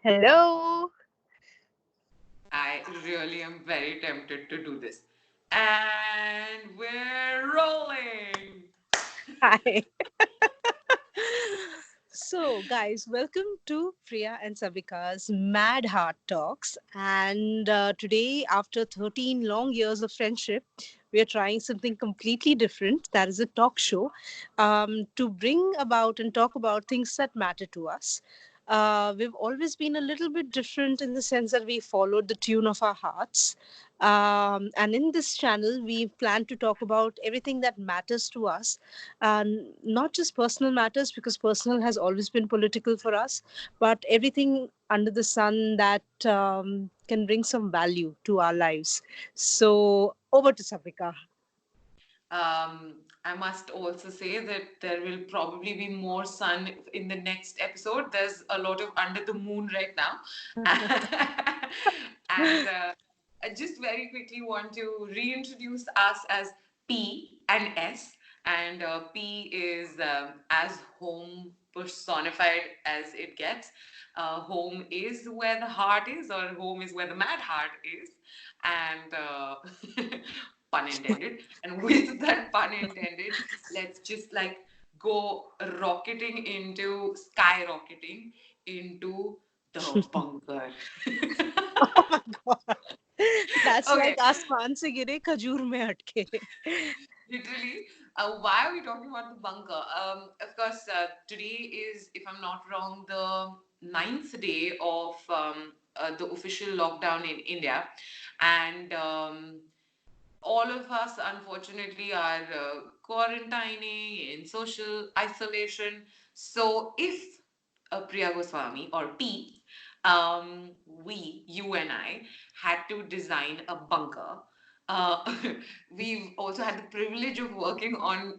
Hello. I really am very tempted to do this. And we're rolling. Hi. So, guys, welcome to Priya and Sabika's Mad Heart Talks. And today, after 13 long years of friendship, we are trying something completely different. That is a talk show to bring about and talk about things that matter to us. We've always been a little bit different in the sense that we followed the tune of our hearts. And in this channel, we plan to talk about everything that matters to us, not just personal matters, because personal has always been political for us, but everything under the sun that can bring some value to our lives. So, over to Sapika. I must also say that there will probably be more sun in the next episode. There's a lot of under the moon right now. and I just very quickly want to reintroduce us as P and S. And P is as home personified as it gets. Home is where the heart is, or home is where the mad heart is. And pun intended. And with that pun intended, let's just like go rocketing into skyrocketing into the bunker. Oh my God. That's like Okay, आसमान से गिरे खजूर में अटके. literally. Why are we talking about the bunker? Of course, today is, if I'm not wrong, the ninth day of the official lockdown in India. And all of us, unfortunately, are quarantining in social isolation. So, if Priya Goswami or P, you and I, had to design a bunker. Uh, we've also had the privilege of working on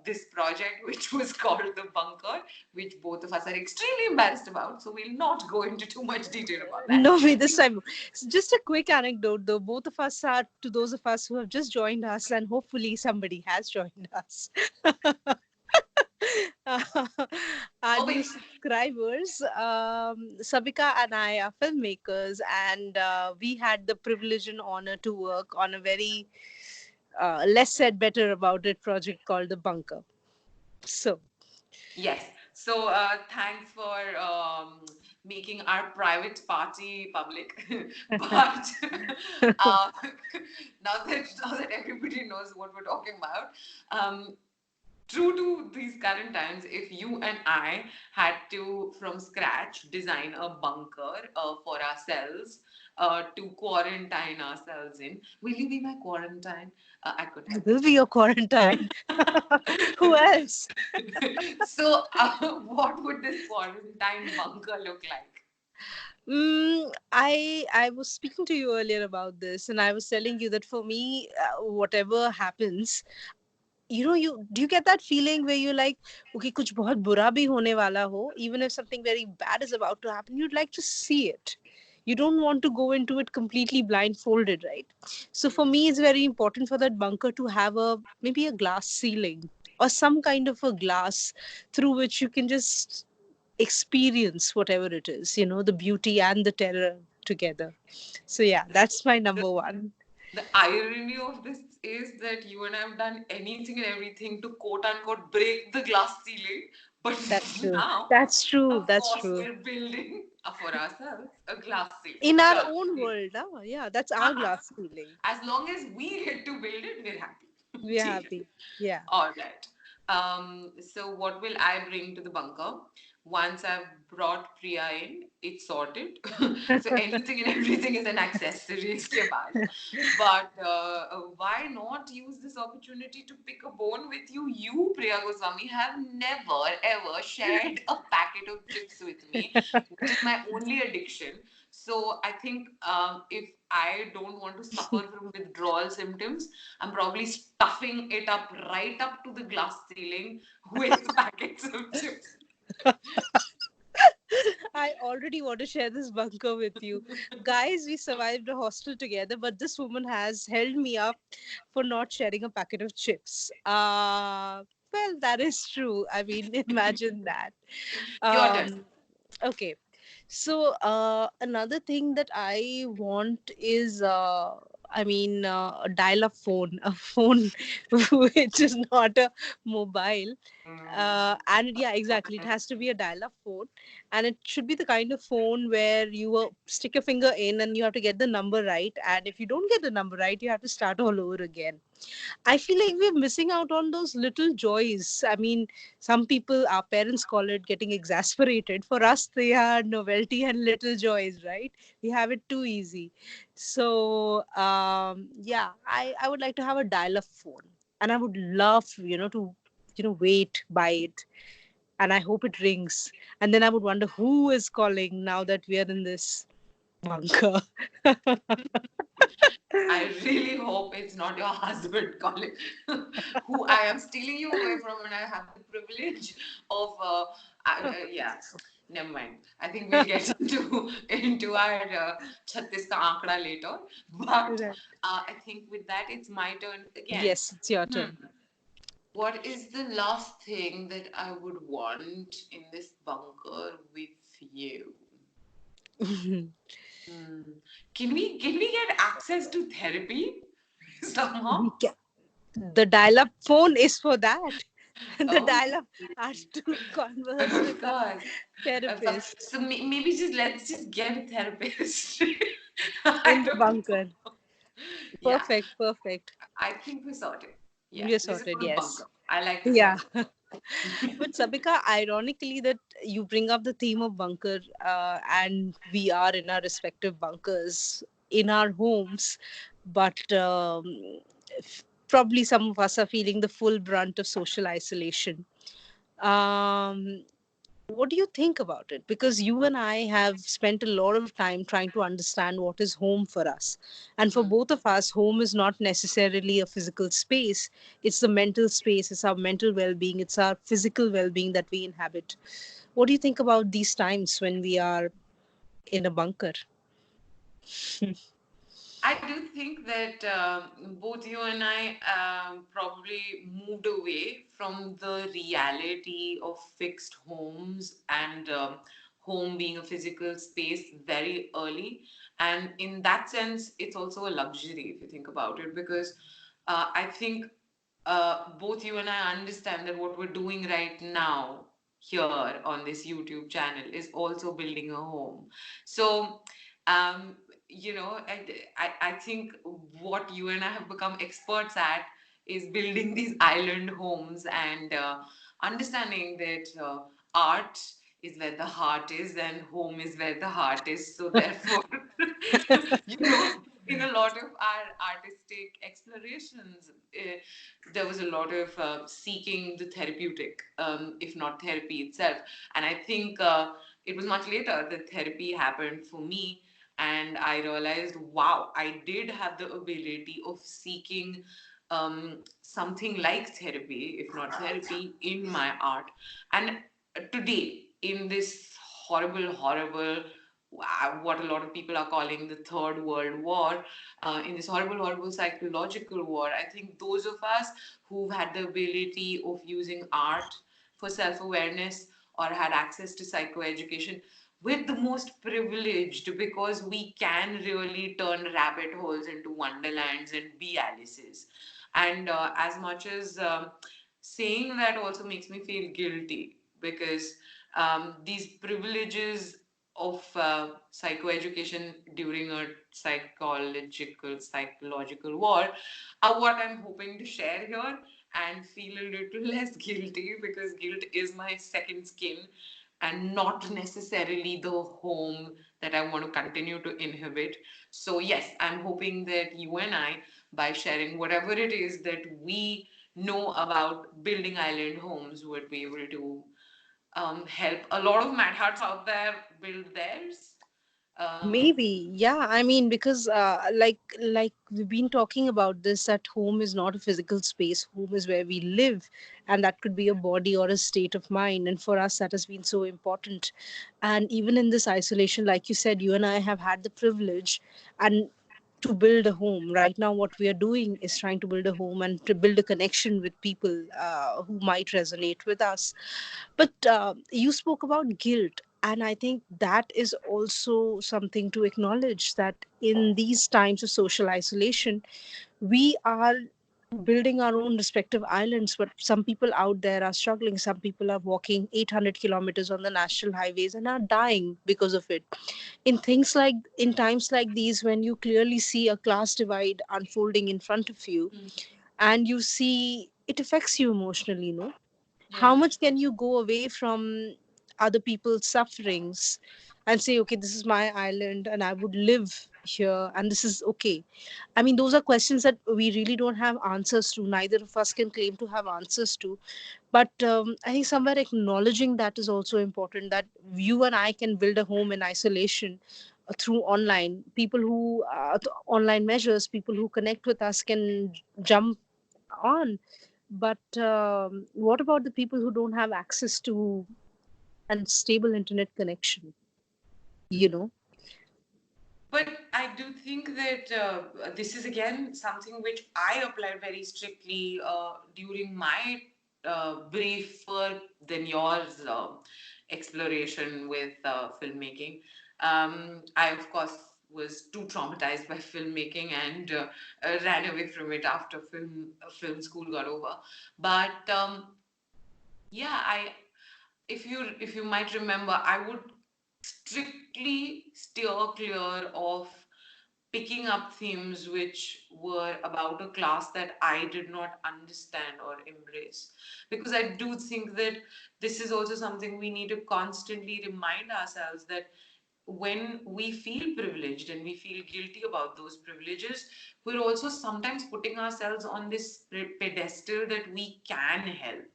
this project, which was called The Bunker, which both of us are extremely embarrassed about. So, we'll not go into too much detail about that. No, way this time. Just a quick anecdote, though. Both of us are to those of us who have just joined us, and hopefully somebody has joined us. Our Oh, new wait. subscribers. Sabika and I are filmmakers, and we had the privilege and honor to work on a very less said, better about it project called The Bunker. So, Yes. So thanks for making our private party public. But uh, now that everybody knows what we're talking about, um, true to these current times, if you and I had to from scratch design a bunker for ourselves to quarantine ourselves in, will you be my quarantine? I could I help will you. be your quarantine. Who else? So, what would this quarantine bunker look like? I was speaking to you earlier about this, and I was telling you that for me, whatever happens, you do you get that feeling where you're like, okay, kuch bahut bura bhi hone wala ho, even if something very bad is about to happen, you'd like to see it. You don't want to go into it completely blindfolded, right? So for me, it's very important for that bunker to have a maybe a glass ceiling or some kind of a glass through which you can just experience whatever it is, the beauty and the terror together. So yeah, that's my The, number one. the irony of this is that you and I have done anything and everything to quote unquote break the glass ceiling, but That's true. now, That's true. of That's course, true. we're building for ourselves a glass ceiling. In our Sure. own world, yeah, that's our Uh-huh. glass ceiling. As long as we get to build it, we're happy. We're ठीक है. happy. Yeah. All right. So what will I bring to the bunker? Once I've brought Priya in, it's sorted. So anything and everything is an accessory. इसके बाद. But why not use this opportunity to pick a bone with you? You, Priya Goswami, have never ever shared a packet of chips with me, which is my only addiction. So I think if I don't want to suffer from withdrawal symptoms, I'm probably stuffing it up right up to the glass ceiling with packets of chips. I already want to share this bunker with you. Guys, we survived a hostel together, but this woman has held me up for not sharing a packet of chips. Well, that is true. I mean, imagine that. Your turn. Okay. So another thing that I want is, a dial-up phone, a phone which is not a mobile. Mm. And yeah, exactly. It has to be a dial-up phone, and it should be the kind of phone where you stick your finger in and you have to get the number right. And if you don't get the number right, you have to start all over again. I feel like we're missing out on those little joys. I mean, some people, our parents call it getting exasperated. For us, they are novelty and little joys, right? We have it too easy. So, yeah, I would like to have a dial up phone. And I would love, to wait by it. And I hope it rings. And then I would wonder who is calling now that we are in this bunker. I really hope it's not your husband calling, who I am stealing you away from, and I have the privilege of. Yeah, never mind. I think we'll get into our 36 ka ankda later. But Right. I think with that, it's my turn again. Yes, it's your Hmm. turn. What is the last thing that I would want in this bunker with you? Hmm. Can we get access to therapy We somehow? can. The dial-up phone is for that. The Oh, dial-up has to converse of with a course. therapist So maybe just let's just get a therapist. I in the don't bunker. know. Yeah, Perfect, perfect. I think we're sorted. Yeah, We're this is sorted, for the yes. bunker. I like this Yeah. bunker. But Sabika, ironically, that you bring up the theme of bunker, and we are in our respective bunkers in our homes, but probably some of us are feeling the full brunt of social isolation. Um, what do you think about it? Because you and I have spent a lot of time trying to understand what is home for us. And for Hmm. both of us, home is not necessarily a physical space, it's the mental space, it's our mental well being, it's our physical well being that we inhabit. What do you think about these times when we are in a bunker? I do think that both you and I probably moved away from the reality of fixed homes and home being a physical space very early. And in that sense, it's also a luxury if you think about it, because I think both you and I understand that what we're doing right now here on this YouTube channel is also building a home. So, um, I think what you and I have become experts at is building these island homes and understanding that art is where the heart is and home is where the heart is. So, therefore, in a lot of our artistic explorations, there was a lot of seeking the therapeutic, if not therapy itself. And I think it was much later that therapy happened for me. And I realized, wow, I did have the ability of seeking something like therapy, if not therapy, in my art. And today, in this horrible, what a lot of people are calling the Third World War, in this horrible psychological war, I think those of us who've had the ability of using art for self awareness or had access to psychoeducation, we're the most privileged because we can really turn rabbit holes into wonderlands and be Alice's. And as much as saying that also makes me feel guilty because these privileges of psychoeducation during a psychological war are what I'm hoping to share here and feel a little less guilty because guilt is my second skin and not necessarily the home that I want to continue to inhabit. So, yes, I'm hoping that you and I, by sharing whatever it is that we know about building island homes, would be able to help a lot of mad hearts out there build theirs. Um, Maybe, yeah. I mean, because like we've been talking about this, that home is not a physical space. Home is where we live, and that could be a body or a state of mind. And for us, that has been so important. And even in this isolation, like you said, you and I have had the privilege, and to build a home. Right now, what we are doing is trying to build a home and to build a connection with people who might resonate with us. But you spoke about guilt. And I think that is also something to acknowledge, that in these times of social isolation, we are building our own respective islands, but some people out there are struggling. Some people are walking 800 kilometers on the national highways and are dying because of it. In times like these, when you clearly see a class divide unfolding in front of you, Mm. and you see it affects you emotionally, Yeah. how much can you go away from other people's sufferings and say, okay, this is my island and I would live here and this is okay? I mean, those are questions that we really don't have answers to. Neither of us can claim to have answers to. But I think somewhere acknowledging that is also important, that you and I can build a home in isolation through online. People who, online measures, people who connect with us can jump on. But what about the people who don't have access to a stable internet connection? You know, But I do think that this is again something which I applied very strictly during my briefer than yours exploration with filmmaking. I, of course, was too traumatized by filmmaking and ran away from it after film school got over. But yeah, I if you might remember, I would strictly steer clear of picking up themes which were about a class that I did not understand or embrace. Because I do think that this is also something we need to constantly remind ourselves that when we feel privileged and we feel guilty about those privileges, we're also sometimes putting ourselves on this pedestal that we can help.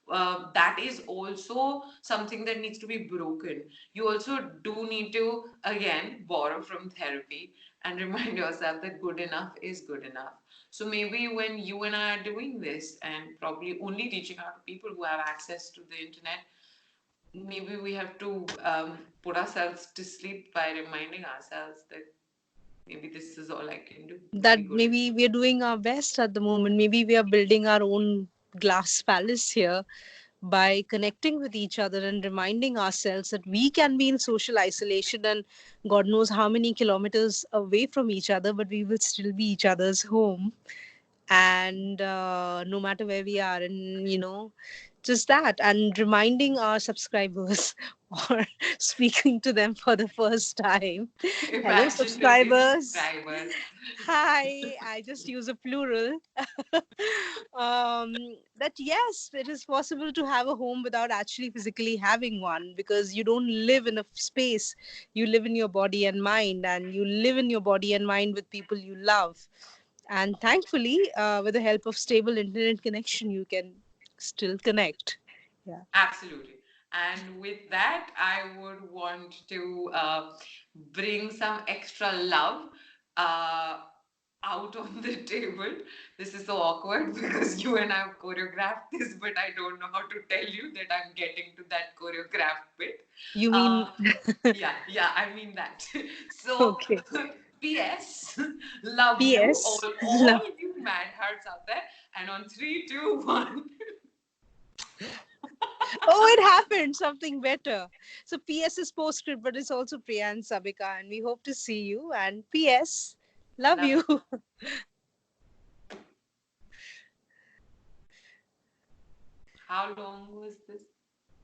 That is also something that needs to be broken. You also do need to, again, borrow from therapy and remind yourself that good enough is good enough. So maybe when you and I are doing this and probably only reaching out to people who have access to the internet, maybe we have to put ourselves to sleep by reminding ourselves that maybe this is all I can do to be that good enough. maybe we are doing our best at the moment. Maybe we are building our own glass palace here by connecting with each other and reminding ourselves that we can be in social isolation and God knows how many kilometers away from each other, but we will still be each other's home. And no matter where we are, and just that, and reminding our subscribers or speaking to them for the first time. Hello, Imagine the new subscribers. subscribers. Hi, I just use a plural. That yes, it is possible to have a home without actually physically having one, because you don't live in a space. You live in your body and mind, and you live in your body and mind with people you love. And thankfully, with the help of stable internet connection, you can still connect. Yeah. Absolutely. And with that, I would want to bring some extra love uh, out on the table. This is so awkward because you and I have choreographed this, but I don't know how to tell you that I'm getting to that choreographed bit. You mean, Uh, yeah, I mean that. So, okay. P.S. Love you, PS. all you mad hearts out there. And on three, two, one. Oh, it happened. Something better. So PS is postscript, but it's also Priya and Sabika, and we hope to see you. And PS, love Love you. you. How long was this?